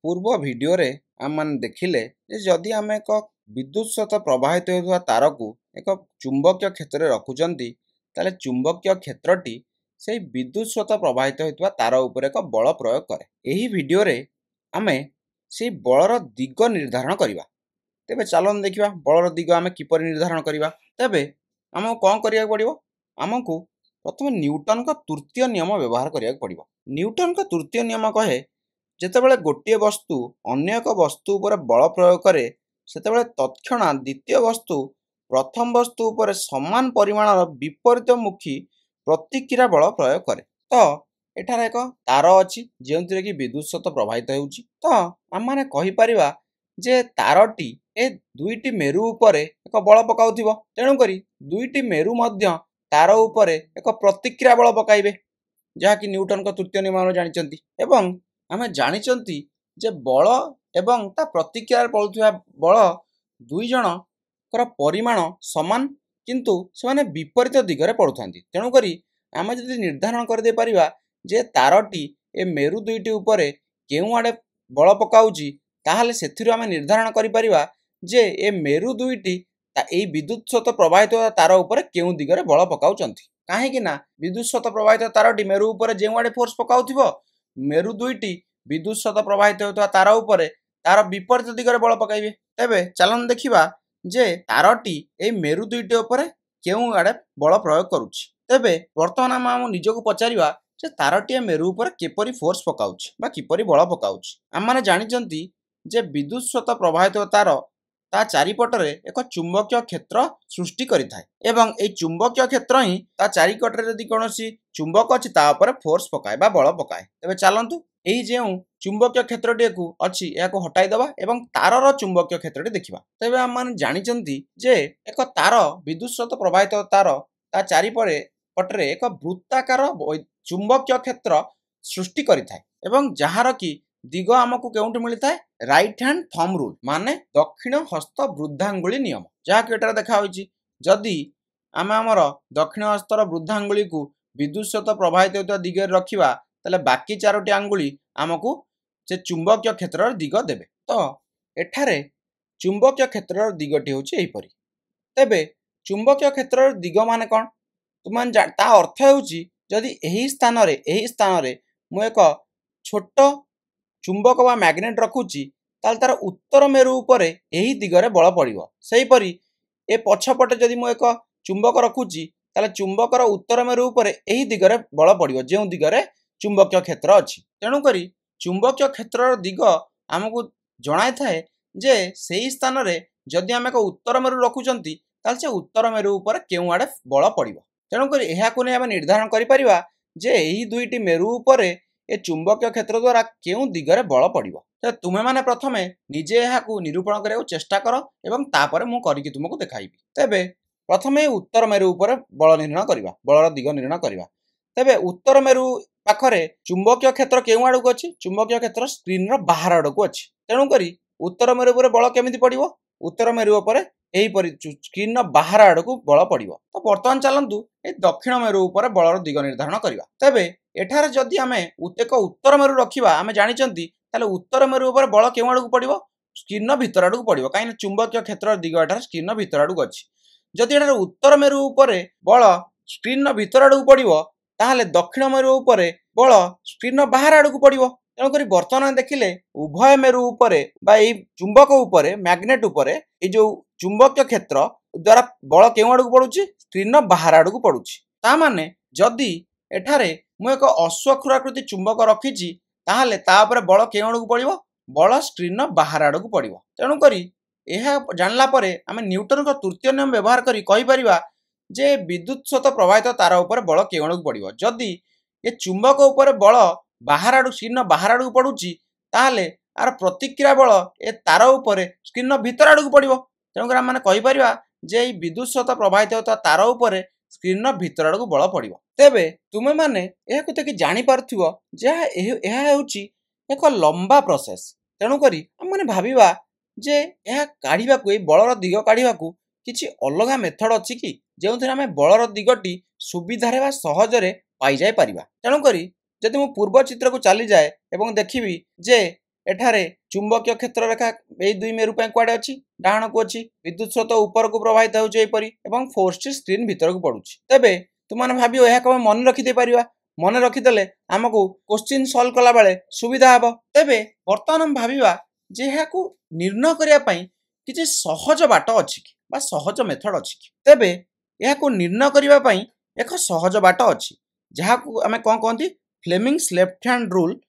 पूर्व भिडियो रे आम मान देखिले जे जदि आम एक विद्युत सहित प्रवाहित होता तार को एक चुंबकीय क्षेत्र में रखुचंती ताले चुंबकीय क्षेत्रटी से विद्युत सहित प्रवाहित होता तार उपर एक बल प्रयोग करे। यही भिडियो रे आमे से बलर दिग निर्धारण करवा। तेबे चलन देखिबा बलर दिग आमे किपर निर्धारण करवा। तेबे आमको कौन करिया पड़िबो? आमको प्रथम न्यूटन का तृतीय नियम व्यवहार करिया पड़िबो। न्यूटन का तृतीय नियम कहे जेतेबेले गोटे वस्तु अन्य एक वस्तु उपर बल प्रयोग करे सेतेबेले तत्क्षणा द्वितीय वस्तु प्रथम वस्तु उपर समान परिमाणर विपरीतमुखी प्रतिक्रिया बल प्रयोग करे। तो एठार एक तार अच्छी जो कि विद्युत सहित प्रवाहित होउची। तो आम माने कहि परिबा जे तारटी ए दुईटी मेरु उपरे एक बल पकाउथिबो। तेणु करी दुईटी मेरु मध्य तार उपरे एक प्रतिक्रिया बल पकाइबे जहा कि न्यूटन का तृतीय नियम जानिचंती। एवं आमे जानिचंती जे बल एवं ता प्रतिक्रिया पड़ुथिबा बल दुई जनकर परिमाण समान किंतु से विपरीत दिगरे पड़ुथांती। तेणु करी आमे जदि निर्धारण कर दे परिबा जे तारटी ए मेरु दुईटी उपरे केउ आडे बल पकाउची ताहाले सेथिरु आमे निर्धारण करि परिबा जे ए मेरु दुईटी ए विद्युत सहित प्रवाहित तार उपरे केउ दिगरे बल पकाउचंती। काहेकि ना विद्युत सहित प्रवाहित तारटी मेरु उपरे जेउ आडे फोर्स पकाउथिबो मेरु दुईटी विद्युत सहित प्रवाहित होता तार उपरे तार विपरीत दिगरे बल पकाइबे। तेबे चलन देखिबा जे तारटी ए मेरु दुईटी उपरे केउ आडे बल प्रयोग करूची। तेबे वर्तमान आम निजको पचारिबा जे तारटी मेरु उपरे केपरि फोर्स पकाउची बा किपरि बल पकाउची। आम माने जानिचंती जे विद्युत सहित प्रवाहित तार ता चारिपटरे एक चुंबकीय क्षेत्र सृष्टि करिथाय एवं ए चुंबकीय क्षेत्र ही ता चारिपटरे जदि कोनोसी चुंबक अछि ता ऊपर फोर्स पकाए बा बल पकाए। तेबे चलंतु एही जेउ चुंबकीय क्षेत्रटी को अछि याको हटाई दबा एवं तारर चुंबकीय क्षेत्रटी देखिबा। तेबे हम माने जानिचंती जे एक तार विद्युत सहित प्रवाहित तार ता चारिपरे पटरे एक वृत्ताकार चुंबकीय क्षेत्र सृष्टि करिथाय एवं जहार की दिग आमको केउंट मिलिथाय राइट हैंड थंब रूल माने दक्षिण हस्त वृद्धांगुली नियम जहा कि एटा देखा होईची। जदि आमे हमर दक्षिण हस्तर वृद्धांगुली को विद्युत सहित प्रवाहित होता दिगे रखिबा ताले बाकी चारोटी आंगुली आमको से चुंबकीय क्षेत्रर दिग देबे। तो एठारे चुंबकीय क्षेत्रर दिगटी होची एहिपरि। तेबे चुंबकीय क्षेत्रर दिग माने कोन तुमान ता अर्थ होची जदि एही स्थान रे मु एक छोट चुंबक बा मैग्नेट रखुची ताल तार उत्तर मेरु उपरे एही दिगरे बल पड़िबो। सेही परि ए पछपटे जदि मु एक चुंबक रखुची ताले चुंबकर उत्तर मेरु उपरे एही दिगरे बल पड़िबो जेउ दिगरे चुंबकीय क्षेत्र अछि। तेणु करी चुंबकीय क्षेत्रर दिग आमको जणाई थाए जे सेही स्थान रे जदि आम एक उत्तर मेरु रखुचंती ताल से उत्तर मेरु उपरे केउ आडे बल पड़िबो। तेणु करी एहा को नै आम निर्धारण करि परिबा जे एही दुईटी मेरु उपरे ए चुंबकीय क्षेत्र द्वारा केउ दिगरे बल पड़िबो। तो तुमे माने प्रथमे निजे एहा को निरूपण करिया चेष्टा करो एवं तापरे मु करिकि तुमको देखाइबी। तेबे प्रथमे उत्तर मेरु उपरे बल निर्णय करिबा बलर दिग निर्णय करिबा। तेबे उत्तर मेरु पाखरे चुंबकीय क्षेत्र केउ आडको अछि चुंबकीय क्षेत्र स्क्रीन रो बाहर आडको अछि। तेणु करी उत्तर मेरु उपरे बल केमिति पड़िबो उत्तर मेरु उपरे एही परि स्क्रीन रो बाहर आडको बल पड़िबो। तो वर्तमान चलंतु ए दक्षिण मेरु उपरे बलर दिग निर्धारण करिबा। तेबे एठारे जदि आमे एक उत्तर मेरु रखिबा आमे जानिचंती ताले उत्तर मेरु उपरे बल केउ आडको पड़िबो स्क्रीन रो भीतर आडको पड़िबो काहे चुंबकीय क्षेत्र दिग एठारे स्क्रीन रो भीतर आडको अछि। जदि एठारे उत्तर मेरु उपरे बल स्क्रीन रो भीतर आडको पड़िबो ताहले दक्षिण मेरु उपरे बल स्क्रीन रो बाहर आडको पड़िबो। तेणु करी वर्तमान देखिले उभय मेरु उपरे बा ए चुंबक उपरे मैग्नेट उपरे ए जो चुंबकीय क्षेत्र द्वारा बल केउ आडको पड़ुची स्क्रीन रो बाहर आडको पड़ुची। ता माने जदि एठारे मु एक अश्वक्षुराकृति चुंबक रखिची ताहले ता ऊपर बल केउ आडको पड़िबो बल स्क्रीन रो बाहर आडको पड़िबो। तेणु करी एहा जानला परे आमे न्यूटन का तृतीय नियम व्यवहार करी कहि परिबा जे विद्युत सहित प्रवाहित तार ऊपर बल केउ आडको पड़िबो। जदि ए चुंबक ऊपर बल बाहर आडू स्क्रीन बाहर आडू पड़ुची ताहले आर प्रतिक्रिया बल ए तार ऊपर स्क्रीन भीतर आडू पड़िबो। तेणु करी माने कहि परिबा जे ए विद्युत सहित प्रवाहित होता तार ऊपर स्क्रीन भीतर आडू बल पड़िबो। तेबे तुमे माने एहा को देखि जानि पारथिबो जे एहा हेउची एक लंबा प्रोसेस। तेणु करी हम माने भाबिबा जे एहा काढिबा को ए बलर दिग काढिबा को किछि अलगा मेथड अछि कि जेउथरे आमे बलर दिगटी सुविधारे बा सहजरे पाई जाय परिबा। तेणु करी जदि मु पूर्व चित्र को चली जाए एवं देखिबी जे एठारे चुंबकीय क्षेत्र रेखा ए दुई मेरु कुआडे अच्छी डाण को अच्छी विद्युत स्रोत ऊपर को प्रवाहित होपरी एवं फोर्स टी स्क्रीन भीतर को पड़ुछि तेबे तुमने भाबियो यह को मन रखि दे परिबा मन रखिदेले आमको क्वेश्चन सॉल्व कला बेले सुविधा हबो तेबे वर्तमान हम भाबिबा जे याकू निर्णय करिया पई किछि सहज बाट अछि कि बा सहज मेथड अछि कि तेबे याकू निर्णय करिया पई एक सहज बाट अछि जहाकू आमे कोन कहंती फ्लेमिंग्स लेफ्ट हैंड रूल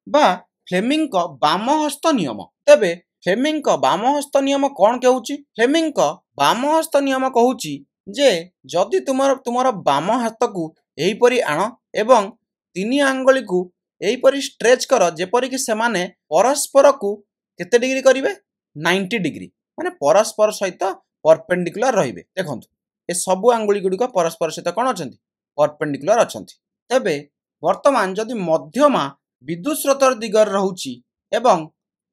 बा फ्लेमिंग को बाम हस्त नियम तेबे फ्लेमिंग को बाम हस्त नियम कौन कहूची फ्लेमिंग को बाम हस्त नियम कहूची जे जदि तुमर बाम हाथ को एहीपरि आण एवं तीन आंगुली को एहीपरि स्ट्रेच कर जेपरि कि सेमाने परस्पर को केते डिग्री करिवे 90 डिग्री माने परस्पर सहित परपेंडिकुलर रहिबे देखंतु ए सब आंगुली गुडी को परस्पर सहित कोन अछंती परपेंडिकुलर अछंती तेबे वर्तमान जदि मध्यमा विद्युत स्रोतर दिगर रहुची एवं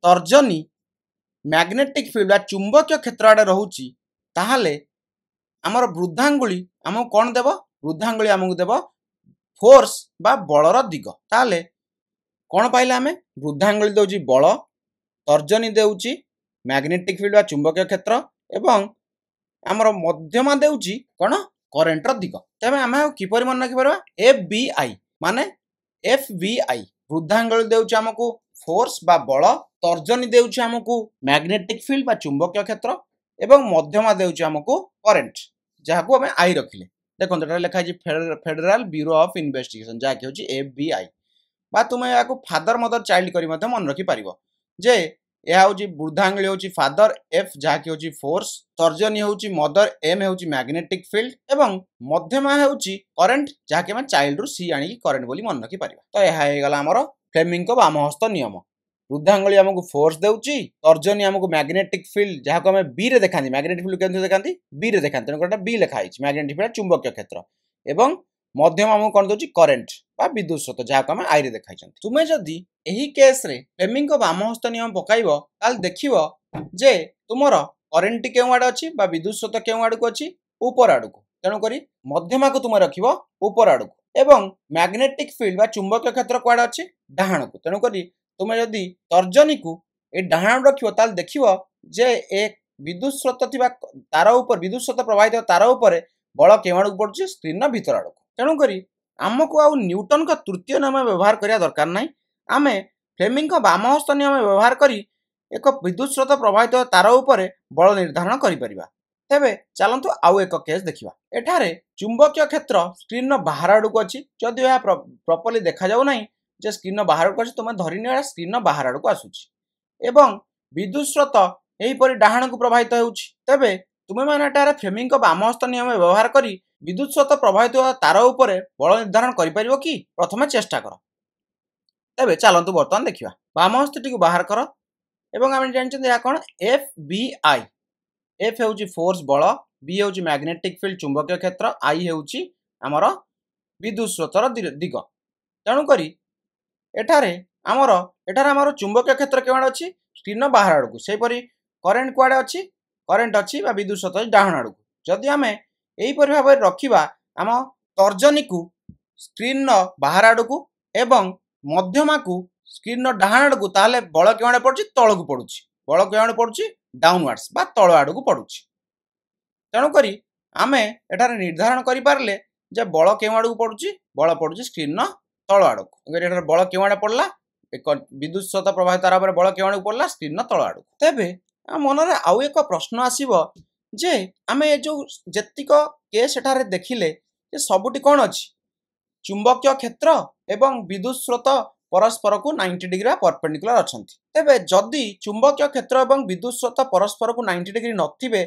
तर्जनी मैग्नेटिक फील्ड बा चुंबकीय क्षेत्र आडे रहुची ताहाले हमर वृद्धांगुली हमको कोन देबो वृद्धांगुली हमको देबो फोर्स बा बलर दिग ताहाले कोन पाइले हमें वृद्धांगुली देउची बल तर्जनी देउची मैग्नेटिक फील्ड बा चुंबकीय क्षेत्र एवं हमर मध्यमा देउची कोन करंट दिग तबे हम किपरि मन रखि परबा एफबीआई माने एफबीआई वृद्धांगुली देउची हमको फोर्स बा बल तर्जनी देउची हमको मैग्नेटिक फील्ड बा चुंबकीय क्षेत्र एवं मध्यमा देउची हमको करंट जाहाकू हमें आई रखिले देखो एटा लिखा है फेडरल ब्यूरो ऑफ इन्वेस्टिगेशन जाके होची एफबीआई बा तुमे याकू फादर मदर चाइल्ड करी मते मन रखि परिबो जे या होची वृद्धांगुली होची फादर एफ जाके होची फोर्स तर्जनी होची मदर एम होची मैग्नेटिक फील्ड एवं मध्यमा होची करंट जाके हम चाइल्ड रु सी आनी करंट बोली मन रखि परिबा तो यह हे गला हमरो फ्लेमिंग को बाम हस्त नियम वृद्धांगुली हमको फोर्स देउची तर्जनी हमको मैग्नेटिक फील्ड जाको हमें बी रे देखांती मैग्नेटिक फील्ड केंद्र देखांती बी रे देखांती तेणु कोटा बी लिखा है मैग्नेटिक फील्ड चुंबकीय क्षेत्र एवं मध्यम हमको कोन दोची करंट बा विद्युत स्रोत जाको हमें आई रे देखाइछन तुमे जदी एही केस रे फ्लेमिंग को बाम हस्त नियम पकाइबो ताल देखिबो जे तुमर करंट केउ आड अछि बा विद्युत स्रोत केउ आड को अछि ऊपर आड को तेणु करी मध्यमा को तुमे रखिबो ऊपर आड को एवं मैग्नेटिक फील्ड बा चुंबकीय क्षेत्र कोआड अछि डाहाण को तेणु करी तुमे जदी तर्जनी को ए डाहाण रखिबो ताल देखिबो जे एक विद्युत स्रोत थिबा तार ऊपर विद्युत स्रोत प्रवाहित तार ऊपर बल केवाड़ को पड़छि स्क्रीन न भीतर आड तेणु करी आमको आउ न्यूटन का तृतीय नियम व्यवहार करिया दरकार नाही आमे फ्लेमिंग का बाम हस्त नियम व्यवहार करी एक विद्युत स्रोत प्रवाहित तार ऊपर बल निर्धारण करि परिबा तेबे चलंतु आउ एक केस देखिबा एठारे चुंबकीय क्षेत्र स्क्रीन न बाहर आड को अछि जदि या प्रॉपर्ली देखा जाउ नाही जे स्क्रीन बाहर को तुम धरिने स्क्रीन बाहर आड़ को आसुची एवं विद्युत स्रोत एहीपरि डाहाण को प्रवाहित होउची तेबे तुमे माने एटारे फ्लेमिंग को बाम हस्त नियम व्यवहार करी विद्युत स्रोत प्रवाहित तार ऊपर बल निर्धारण करि परिबो कि प्रथमे चेष्टा कर तेबे चलंतु वर्तमान देखिबा बाम हस्तटी को बाहर कर एवं हम जानछन या कोन एफबीआई एफ हेउची फोर्स बल बी हेउची मैग्नेटिक फील्ड चुंबकीय क्षेत्र आई हेउची हमर विद्युत स्रोतर दिग तेणु करी एठारे हमर चुंबकीय क्षेत्र केवाड़ अछि स्क्रीन बाहर आड़ को सेपरि करंट कुआडे अछि करंट अछि बा विद्युत स्रोत डाहाण आड़ को जदि हमें एही परि भाबे रखिबा हम तर्जनी को स्क्रीन बाहर आड़ को एवं मध्यमा को स्क्रीन डाहाण आड़ को ताले बल केवाड़ पड़छि तळ को पड़ुछि बल केवाड़ पड़ुछि डाउनवर्ड्स बा तळ आड़ को पड़ुछि तेणु करी आमे एठारे निर्धारण करि पारले जे बल केवाड़ को पड़ुछि स्क्रीन तळ आड़ को एठारे बल केवाड़ पड़ला एक विद्युत स्रोत प्रवाहित तार ऊपर बल केवाड़ को पड़ला स्क्रीन तळ आड़ को तेबे मन रे आउ एक प्रश्न आसीबो जे आमे जो जेतिक केस एठारे देखिले जे सबुटी कोन अछि चुंबकीय क्षेत्र एवं विद्युत स्रोत परस्पर को 90 डिग्री परपेंडिकुलर अछंती तेबे जदि चुंबकीय क्षेत्र एवं विद्युत स्रोत परस्पर को 90 डिग्री नथिबे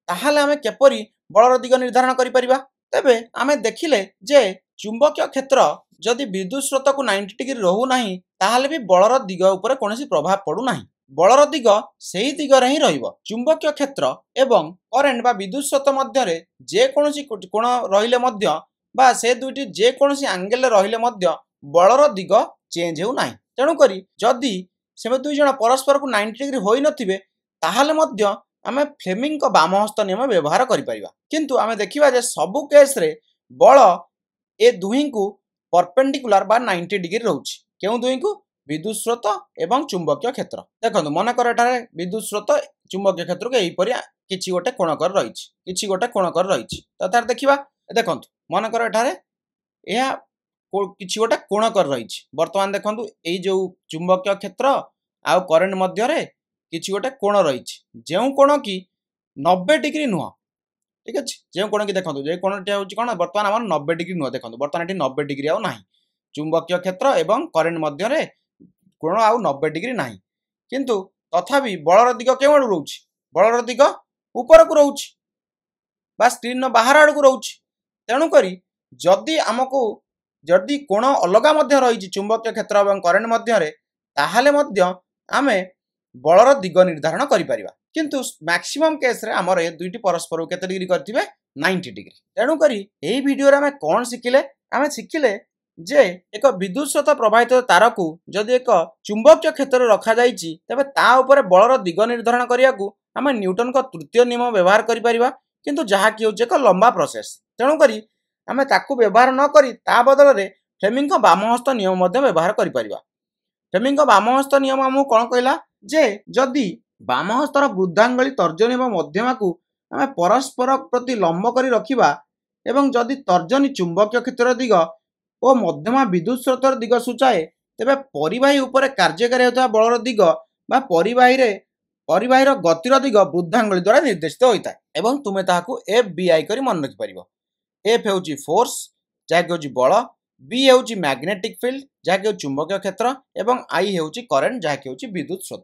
ताहाले आमे केपरि बलर दिग निर्धारण करि परिबा तेबे आमे देखिले जे चुंबकीय क्षेत्र जदि विद्युत स्रोत को 90 डिग्री रहू नाही ताहाले भी बलर दिग ऊपर कोनोसी प्रभाव पड़ू नाही बलर दिग सेही दिगरे ही रहिबो चुंबकीय क्षेत्र एवं करंट बा विद्युत स्रोत मध्य रे जे कोनोसी कोण रहिले मध्य बा से दुइटी जे कोनोसी एंगल रहिले मध्य बलर दिग चेंज हेउ नाही तेणु करी जदि से दुई जण परस्पर को 90 डिग्री होई नथिबे ताहाले मध्य आमे फ्लेमिंग को बाम हस्त नियम व्यवहार करि परिबा किंतु आमे देखिबा जे सबु केस रे बल ए दुही को परपेंडिकुलर बा 90 डिग्री रहउछि केउ दुही को विद्युत स्रोत एवं चुंबकीय क्षेत्र देखो मनकर एठारे विद्युत स्रोत चुंबकीय क्षेत्र को यहीपरि किछि गोटे कोणकर रही तार देखा देखो मनकर एठारे यह किछि गोटे कोणकर रही बर्तमान देखो यही जो चुंबकीय क्षेत्र आउ करेन्ट मध्य किछि गोटे कोण रही जो कोण कि 90 डिग्री नुह ठीक अच्छे जो कोण कि देखो जो कोणटी हूँ कौन बर्तमान आम 90 डिग्री नुह देखो बर्तमान ये 90 डिग्री आउ ना चुंबकीय क्षेत्र एवं करेन्ट मध्य कोण आउ 90 डिग्री ना किंतु तथापि बलर दिग केवड़ रोच बलर दिग ऊपर को रोच स्क्रीन बाहर आड़ को रोच तेणुक जदि आमको जदि कोण अलग रही चुंबकीय क्षेत्र और करेन्ट मध्य ताहले आमे बलर दिग निर्धारण करिपरिबा किंतु मैक्सिमम केस रे हमर ए दुईटी परस्पर केते डिग्री करथिबे 90 डिग्री तेणुक एही वीडियो रे आमे कोन शिखिले जे एक विद्युत स्रोत प्रवाहित तार को जदि एक चुंबकीय क्षेत्र रखा जाइछि तबे ता ऊपर बलर दिग निर्धारण करिया को आमे न्यूटन का तृतीय नियम व्यवहार करि परिबा किंतु जहा कि होचे एक लंबा प्रोसेस तेणुक आमे ताकू व्यवहार न करी ता बदल रे फ्लेमिंग का वामहस्त नियम मध्ये व्यवहार करि परिबा फ्लेमिंग का वामहस्त नियम हमहु कोन कहला जे जदि वामहस्तर वृद्धांगुली तर्जनी और मध्यमा को आमे परस्पर प्रति लंब करी रखिबा एवं जदि तर्जनी चुंबकीय क्षेत्र दिग और मध्यमा विद्युत स्रोतर दिग सूचाए तेबे परिवाही उपरे कार्यकारी होता बलर दिग बा परिवाहीर गतिर दिग वृद्धांगुली द्वारा निर्देशित होता है एवं तुमे ताहाकू FBI करी मन रखि परिबो F हेउची फोर्स जहाँकि होची बल B हेउची मैग्नेटिक फील्ड जहाँकि चुंबकीय क्षेत्र एवं I हेउची करेन्ट जहाँकि होची विद्युत स्रोत।